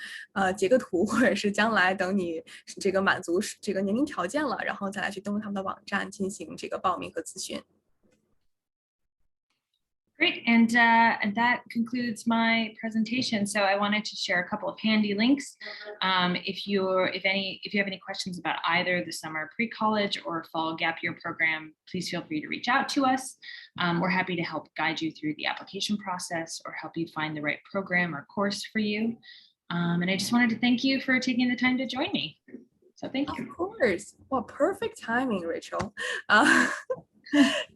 截个图，或者是将来等你这个满足这个年龄条件了，然后再来去登录他们的网站进行这个报名和咨询。Great, and that concludes my presentation. So I wanted to share a couple of handy links. If you have any questions about either the summer pre-college or fall gap year program, please feel free to reach out to us. We're happy to help guide you through the application process or help you find the right program or course for you. And I just wanted to thank you for taking the time to join me. So thank you. Of course. Well, perfect timing, Rachel.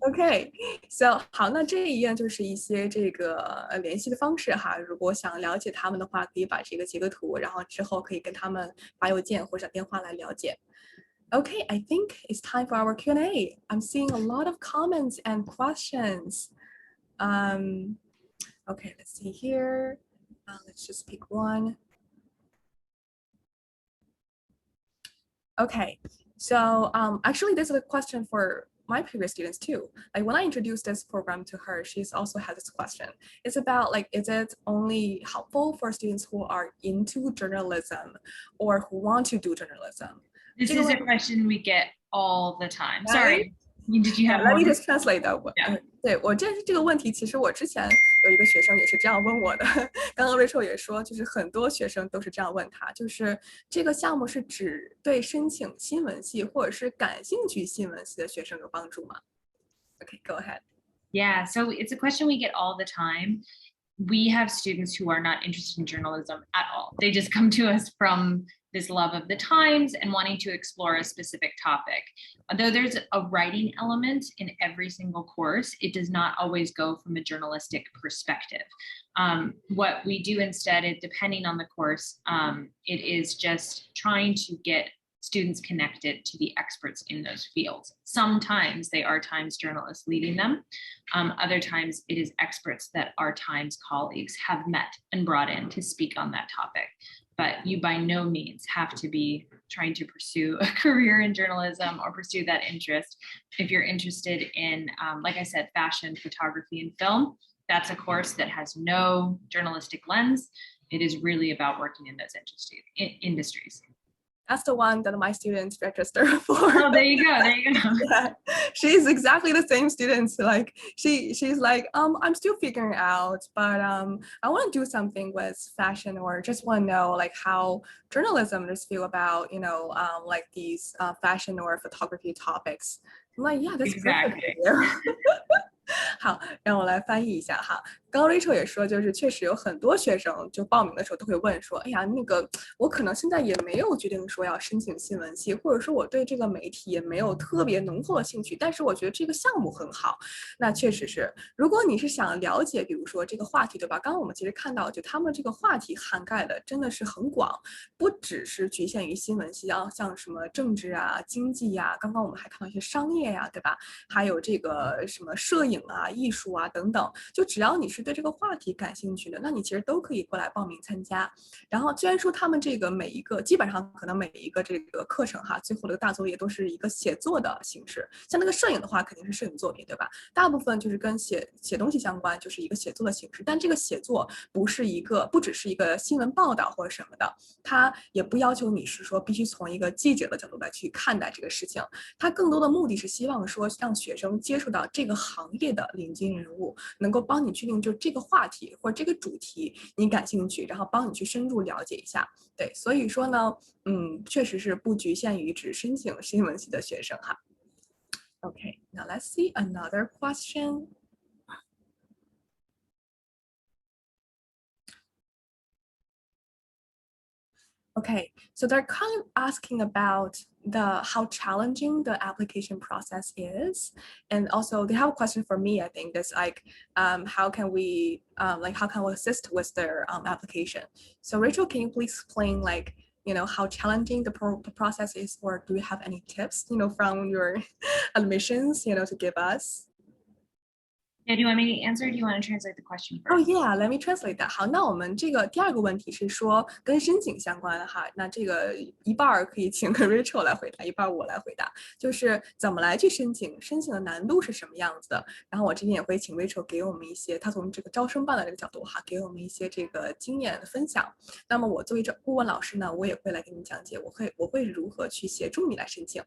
OK, so 好，那这一页就是一些这个联系的方式哈。如果想了解他们的话，可以把这个截个图，然后之后可以跟他们发邮件或者电话来了解。OK, I think it's time for our Q&A. I'm seeing a lot of comments and questions. OK, let's see here. Let's just pick one. OK, so actually this is a question for my previous students too. Like when I introduced this program to her, she's also had this question. It's about like, is it only helpful for students who are into journalism or who want to do journalism? This is a question we get all the time. Sorry, did you have Let more? me just translate that one. Yeah. 对，我这个问题，其实我之前有一个学生也是这样问我的。刚刚 Rachel 也说，就是很多学生都是这样问他，就是这个项目是只对申请新闻系或者是感兴趣新闻系的学生有帮助吗？ Okay, go ahead. Yeah, so it's a question we get all the time. We have students who are not interested in journalism at all. They just come to us from this love of the Times and wanting to explore a specific topic. Although there's a writing element in every single course, it does not always go from a journalistic perspective. What we do instead, depending on the course, it is just trying to get students connected to the experts in those fields. Sometimes they are Times journalists leading them. Other times it is experts that our Times colleagues have met and brought in to speak on that topic. But you by no means have to be trying to pursue a career in journalism or pursue that interest. If you're interested in, like I said, fashion, photography, and film, that's a course that has no journalistic lens. It is really about working in those industries. That's the one that my students register for. Oh, there you go. There you go. Yeah. She's exactly the same students. Like she's like, I'm still figuring out, but I want to do something with fashion or just want to know like how journalism feel about, you know, like these fashion or photography topics. I'm like, yeah, that's exactly. 好，让我来翻译一下哈。刚刚 Rachel 也说，就是确实有很多学生就报名的时候都会问说，哎呀，那个我可能现在也没有决定说要申请新闻系，或者说我对这个媒体也没有特别浓厚的兴趣，但是我觉得这个项目很好。那确实是，如果你是想了解，比如说这个话题，对吧？刚刚我们其实看到，就他们这个话题涵盖的真的是很广，不只是局限于新闻系啊，像什么政治啊、经济啊，刚刚我们还看到一些商业呀，对吧？还有这个什么摄影啊、艺术啊等等，就只要你是对这个话题感兴趣的，那你其实都可以过来报名参加。然后虽然说他们这个每一个基本上可能每一个这个课程哈，最后的大作业都是一个写作的形式，像那个摄影的话肯定是摄影作品，对吧？大部分就是跟写东西相关，就是一个写作的形式。但这个写作不只是一个新闻报道或者什么的，它也不要求你是说必须从一个记者的角度来去看待这个事情，它更多的目的是希望说让学生接触到这个行业的领军人物，能够帮你确定就这个话题或者这个主题你感兴趣，然后帮你去深入了解一下。对，所以说呢，确实是不局限于只申请新闻系的学生哈。Okay, now let's see another question. Okay, so they're kind of asking about how challenging the application process is, and also they have a question for me. I think that's like, how can we assist with their application? So Rachel, can you please explain like, how challenging the process is, or do you have any tips, from your admissions, to give us? Yeah, do you want me to answer? Or do you want to translate the question first? Oh yeah, let me translate that. 好，那我们这个第二个问题是说跟申请相关的哈，那这个一半儿可以请Rachel 来回答，一半我来回答，就是怎么来去申请，申请的难度是什么样子的。然后我这边也会请 Rachel 给我们一些，他从这个招生办的这个角度哈，给我们一些这个经验的分享。那么我作为这顾问老师呢，我也会来给你讲解，我会如何去协助你来申请。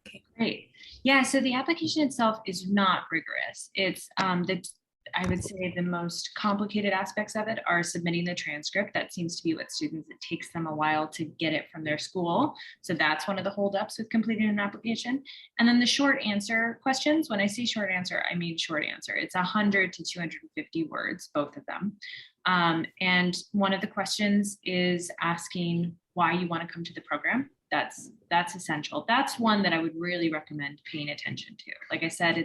Okay, great. Yeah, so the application itself is not rigorous. It's I would say the most complicated aspects of it are submitting the transcript. That seems to be what students, it takes them a while to get it from their school. So that's one of the holdups with completing an application. And then the short answer questions, when I say short answer, I mean short answer. It's 100 to 250 words, both of them. And one of the questions is asking why you want to come to the program. That's essential. That's one that I would really recommend paying attention to. Like I said,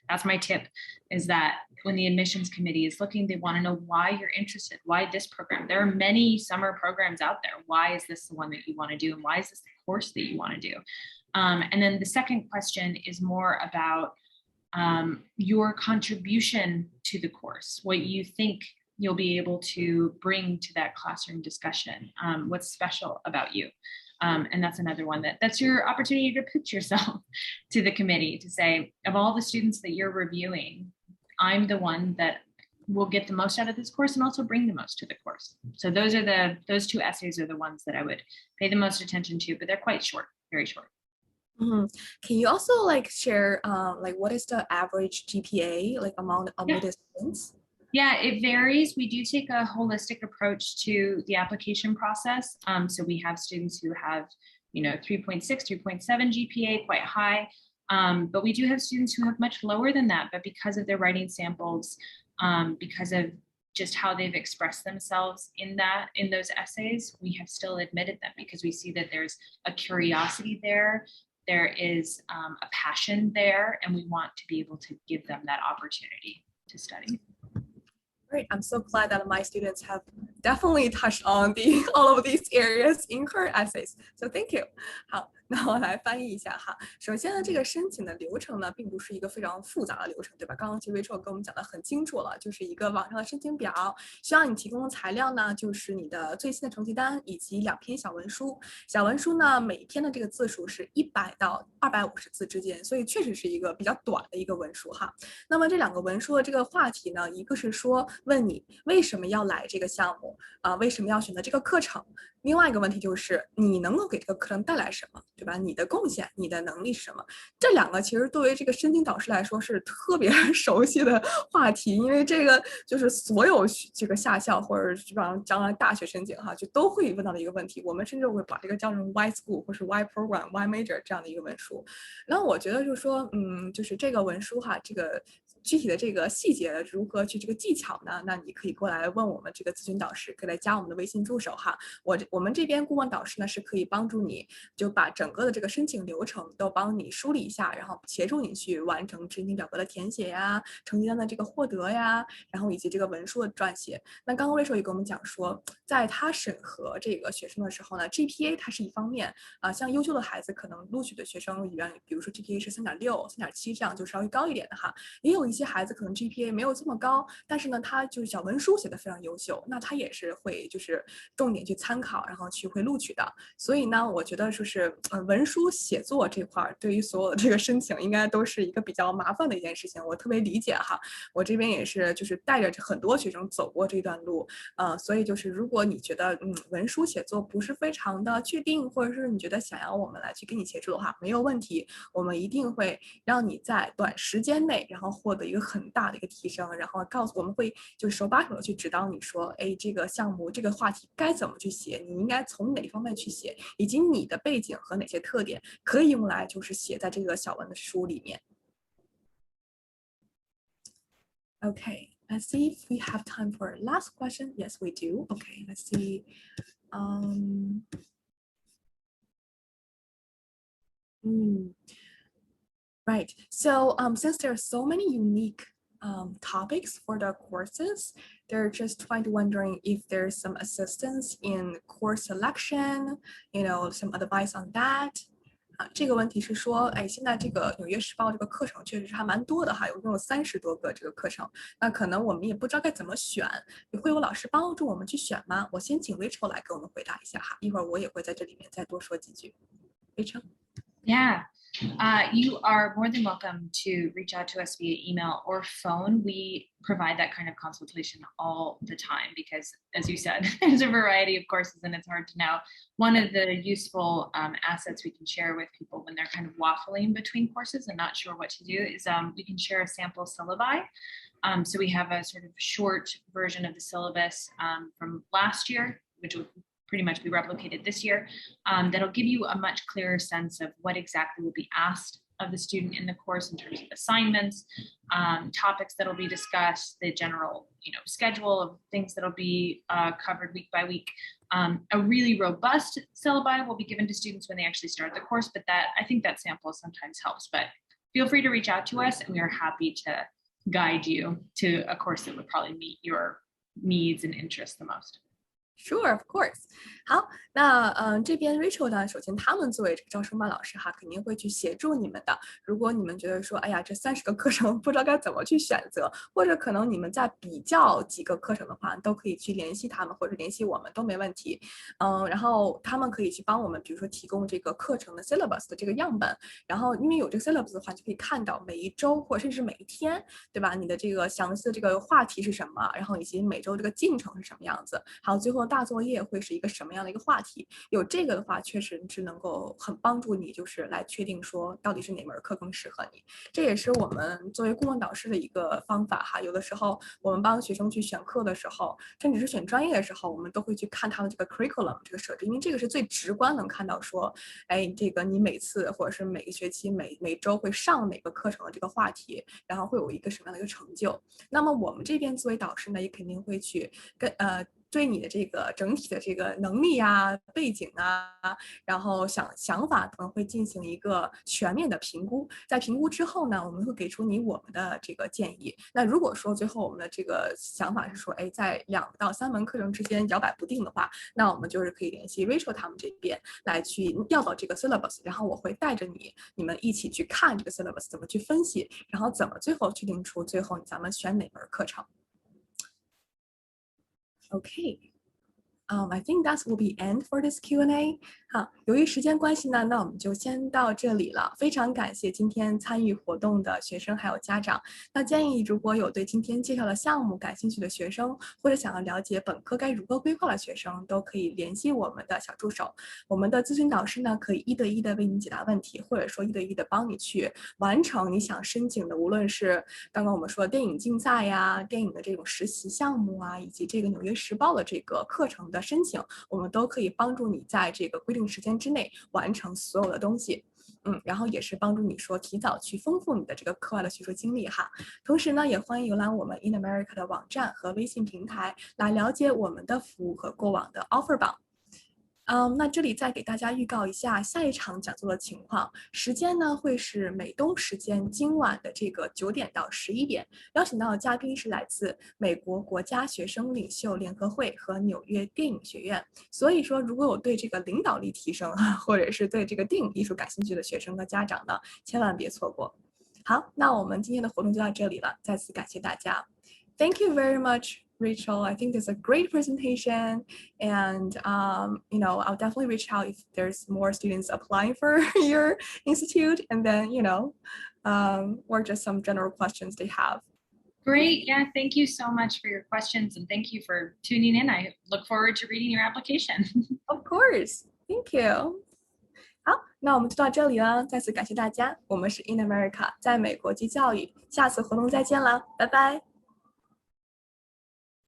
that's my tip, is that when the admissions committee is looking, they want to know why you're interested, why this program. There are many summer programs out there. Why is this the one that you want to do? And why is this the course that you want to do? And then the second question is more about your contribution to the course, what you think you'll be able to bring to that classroom discussion, what's special about you. And that's another one that's your opportunity to pitch yourself to the committee, to say, of all the students that you're reviewing, I'm the one that will get the most out of this course and also bring the most to the course. So those two essays are the ones that I would pay the most attention to, but they're quite short, very short. Can you also share what is the average GPA among the students? Yeah, it varies. We do take a holistic approach to the application process. So we have students who have, 3.6, 3.7 GPA, quite high. But we do have students who have much lower than that, but because of their writing samples, because of just how they've expressed themselves in those essays, we have still admitted them because we see that there's a curiosity there. There is a passion there, and we want to be able to give them that opportunity to study. Great. I'm so glad that my students have definitely touched on all of these areas in her essays. So thank you. 好，那我来翻译一下哈。首先呢，这个申请的流程呢，并不是一个非常复杂的流程，对吧？刚刚其实 Rachel 跟我们讲的很清楚了，就是一个网上的申请表，需要你提供的材料呢，就是你的最新的成绩单以及2篇小文书。小文书呢，每篇的这个字数是100到250字之间，所以确实是一个比较短的一个文书哈。那么这2个文书的这个话题呢，一个是说问你为什么要来这个项目为什么要选择这个课程？另外一个问题就是你能够给这个课程带来什么，对吧？你的贡献、你的能力是什么？这2个其实对于这个申请导师来说是特别熟悉的话题，因为这个就是所有这个下校或者是将来大学申请哈，就都会问到的一个问题。我们甚至会把这个叫成 Y School 或是 Y Program、Y Major 这样的一个文书。那我觉得就是说，就是这个文书哈，具体的这个细节如何去这个技巧呢？那你可以过来问我们这个咨询导师，可以来加我们的微信助手哈。我们这边顾问导师呢是可以帮助你就把整个的这个申请流程都帮你梳理一下，然后协助你去完成申请表格的填写呀、成绩单的这个获得呀，然后以及这个文书的撰写。那刚刚 Rachel 也跟我们讲说，在他审核这个学生的时候呢 ，GPA 它是一方面像优秀的孩子可能录取的学生比如说 GPA 是3.6、3.7这样就稍微高一点的哈，也有一些孩子可能 GPA 没有这么高，但是呢他就是小文书写的非常优秀，那他也是会就是重点去参考，然后去会录取的。所以呢，我觉得就是文书写作这块对于所有的这个申请应该都是一个比较麻烦的一件事情，我特别理解哈。我这边也是就是带着很多学生走过这段路，所以就是如果你觉得文书写作不是非常的确定，或者是你觉得想要我们来去跟你协助的话，没有问题，我们一定会让你在短时间内，然后获得一个很大的一个提升，然后我们会就是手把手的去指导你说，哎，这个项目这个话题该怎么去写，你应该从哪方面去写，以及你的背景和哪些特点可以用来就是写在这个小文的书里面。Okay, let's see if we have time for a last question. Yes, we do. Okay, let's see. Right. So since there are so many unique topics for the courses, they're just wondering if there's some assistance in course selection, some advice on that. 这个问题是说，哎，现在这个《纽约时报》这个课程确实是还蛮多的哈，有30多个这个课程，那可能我们也不知道该怎么选，会有老师帮助我们去选吗？我先请 Rachel 来给我们回答一下哈，一会儿我也会在这里面再多说几句。Rachel? Yeah. You are more than welcome to reach out to us via email or phone. We provide that kind of consultation all the time because, as you said, there's a variety of courses and it's hard to know. One of the useful assets we can share with people when they're kind of waffling between courses and not sure what to do is we can share a sample syllabi. So we have a sort of short version of the syllabus from last year, which will pretty much be replicated this year, that'll give you a much clearer sense of what exactly will be asked of the student in the course in terms of assignments, topics that'll be discussed, the general schedule of things that'll be covered week by week. A really robust syllabi will be given to students when they actually start the course, but I think that sample sometimes helps. But feel free to reach out to us and we are happy to guide you to a course that would probably meet your needs and interests the most. Sure, of course. 好，那这边 Rachel 呢，首先他们作为这个招生办老师哈，肯定会去协助你们的。如果你们觉得说，哎呀，这30个课程不知道该怎么去选择，或者可能你们在比较几个课程的话，都可以去联系他们或者联系我们都没问题。然后他们可以去帮我们，比如说提供这个课程的 syllabus 的这个样本，然后因为有这个 syllabus 的话，就可以看到每一周或者甚至每一天，对吧？你的这个详细的这个话题是什么，然后以及每周这个进程是什么样子，还有最后大作业会是一个什么样的一个话题。有这个的话，确实是能够很帮助你，就是来确定说到底是哪门课更适合你。这也是我们作为顾问导师的一个方法哈。有的时候我们帮学生去选课的时候，甚至是选专业的时候，我们都会去看他们这个 curriculum 这个设置，因为这个是最直观能看到说，哎，这个你每次或者是每个学期每周会上哪个课程的这个话题，然后会有一个什么样的一个成就。那么我们这边作为导师呢，也肯定会去对你的这个整体的这个能力啊、背景啊，然后想法可能会进行一个全面的评估。在评估之后呢，我们会给出你我们的这个建议。那如果说最后我们的这个想法是说，哎，在2到3门课程之间摇摆不定的话，那我们就是可以联系 Rachel 他们这边来去要到这个 syllabus， 然后我会带着你们一起去看这个 syllabus 怎么去分析，然后怎么最后确定出最后咱们选哪门课程。Okay, I think that will be end for this Q&A. 好，由于时间关系呢，那我们就先到这里了。非常感谢今天参与活动的学生还有家长。那建议如果有对今天介绍的项目感兴趣的学生，或者想要了解本科该如何规划的学生，都可以联系我们的小助手。我们的咨询导师呢，可以1对1的为你解答问题，或者说1对1的帮你去完成你想申请的，无论是刚刚我们说的电影竞赛呀、电影的这种实习项目啊，以及这个《纽约时报》的这个课程的申请，我们都可以帮助你在这个规定定时间之内完成所有的东西。然后也是帮助你说提早去丰富你的这个课外的学术经历哈。同时呢，也欢迎浏览我们 In America 的网站和微信平台，来了解我们的服务和过往的 offer 榜。那这里再给大家预告一下下一场讲座的情况，时间呢会是美东时间今晚的这个9点到11点，邀请到的嘉宾是来自美国国家学生领袖联合会和纽约电影学院。所以说，如果有对这个领导力提升或者是对这个电影艺术感兴趣的学生和家长呢，千万别错过。好，那我们今天的活动就到这里了，再次感谢大家。Thank you very much, Rachel. I think it's a great presentation, and I'll definitely reach out if there's more students applying for your institute, and then or just some general questions they have. Great. Yeah, thank you so much for your questions, and thank you for tuning in. I look forward to reading your application. Of course. Thank you. 好，那我们就到这里了，再次感谢大家。我们是 In America， 在美国及教育，下次活动再见了，拜拜。